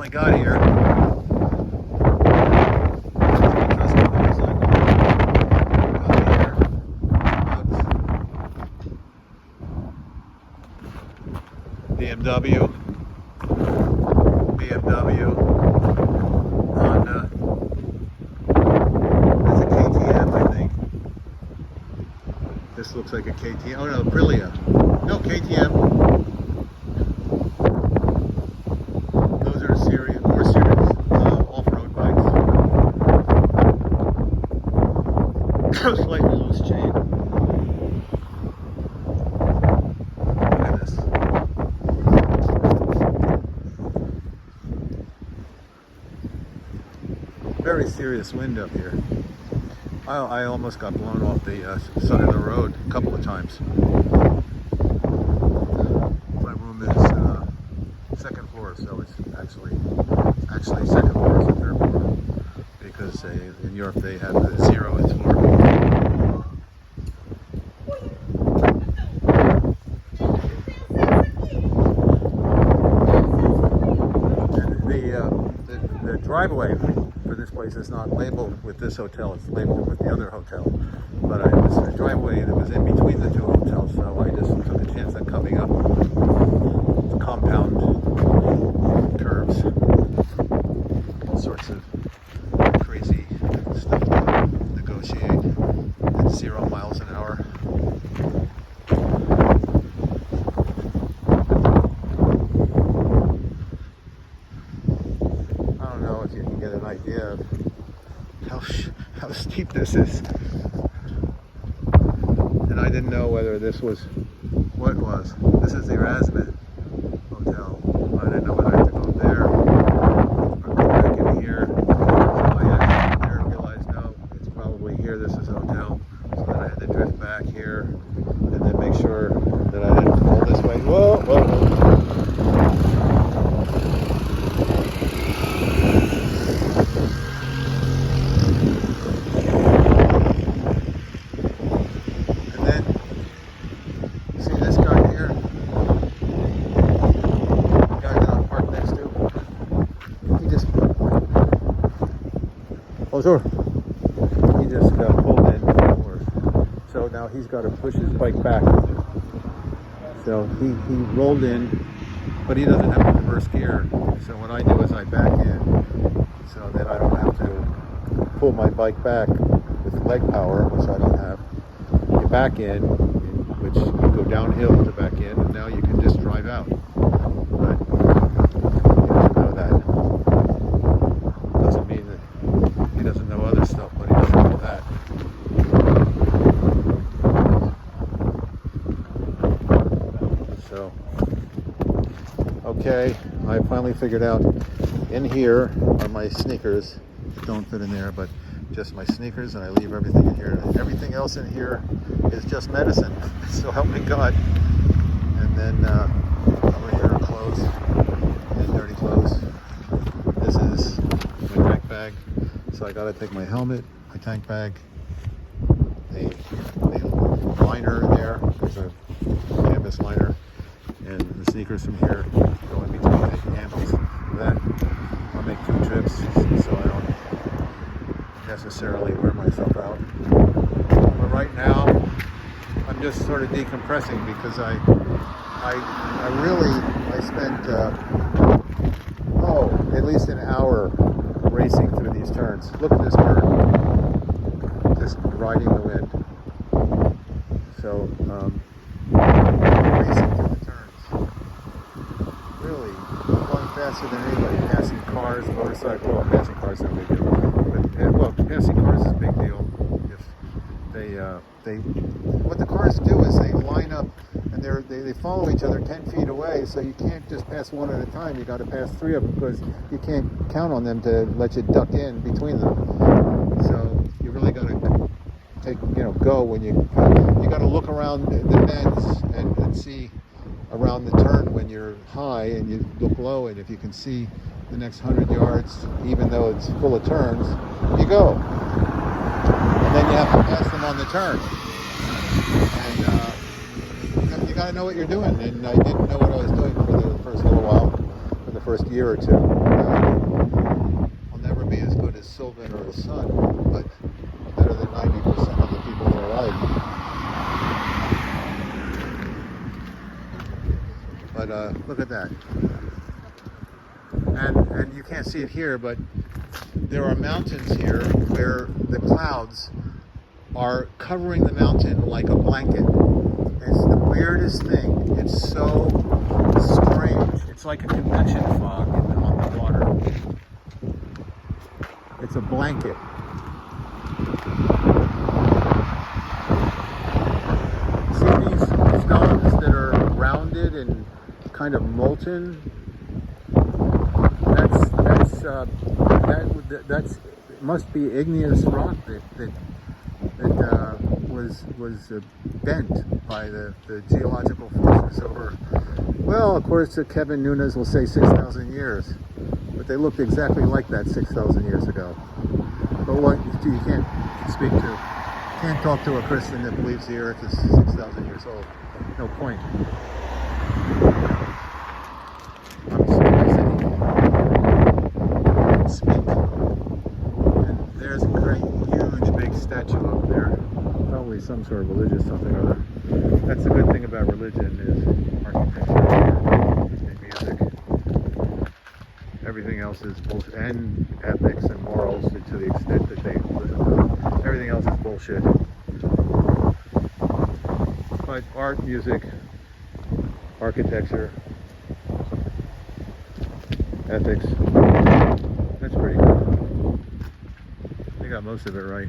I got here. BMW, Honda. That's a KTM, I think. This looks like a KTM. Oh no, Aprilia. No, KTM. Those are more serious off-road bikes. Slightly loose chain. Look at this. Very serious wind up here. I almost got blown off the side of the road a couple of times. My room is second floor, so it's actually second floor is the third floor, because in Europe they have the 0th floor. And the driveway for this place is not labeled with this hotel, it's labeled with the other hotel. But it was a driveway that was in between the two hotels, so I just took a chance on coming up compound curves. All sorts of crazy stuff to negotiate at 0 miles an hour. I don't know if you can get an idea of how steep this is. And I didn't know whether this was what it was. This is the Erasmus Hotel. I didn't know whether I had to go there or go back in here. So I actually there realized no, it's probably here. This is a hotel. So then I had to drift back here and then make sure that I didn't fall this way. Whoa, whoa, whoa. Oh, sure. He just pulled in forward. So now he's got to push his bike back. So he rolled in, but he doesn't have a reverse gear. So what I do is I back in, so that I don't have to pull my bike back with leg power, which I don't have. You back in, which you go downhill to back in, and now you can just drive out. But he doesn't know that. Doesn't mean that he doesn't know other stuff, but he doesn't know that. So, okay, I finally figured out in here are my sneakers. Don't fit in there, but just my sneakers, and I leave everything in here. And everything else in here is just medicine. So help me God. And then over here are clothes and dirty clothes. This is my tank bag. So I gotta take my helmet, my tank bag, the liner in there. There's a canvas liner, and the sneakers from here go in between the handles of that. I'll make 2 trips so I don't necessarily wear myself out. But right now, I'm just sort of decompressing because I spent at least an hour racing through these turns. Look at this bird, just riding the wind. So racing through the turns, really going faster than anybody, passing cars, motorcycles. Well, passing cars is no big deal, but passing cars is a big deal. If what the cars do is they line up and they follow each other 10 feet away, so you can't just pass one at a time. You got to pass 3 of them because you can't count on them to let you duck in between them. So you really got to go when you got to look around the bends and see around the turn when you're high, and you look low, and if you can see the next 100 yards, even though it's full of turns, you go. And then you have to pass them on the turn. And you got to know what you're doing. And I didn't know what I was doing for the first little while, for the first year or two. I'll never be as good as Sylvan or his son, but better than 90% of the people in their life. But look at that. And you can't see it here, but there are mountains here where the clouds are covering the mountain like a blanket. It's the weirdest thing. It's so strange. It's like a convection fog on the water. It's a blanket. See these stones that are rounded and kind of molten? That's must be igneous rock that was bent by the geological forces over, well, of course, Kevin Nunes will say 6,000 years, but they looked exactly like that 6,000 years ago. But what you can't talk to a Christian that believes the earth is 6,000 years old. No point. I'm speak. And there's a great, huge, big statue up there. Probably some sort of religious something or other. That's the good thing about religion is architecture and music. Everything else is bullshit, and ethics and morals to the extent that they everything else is bullshit. But art, music, architecture, ethics, that's pretty cool. They got most of it right.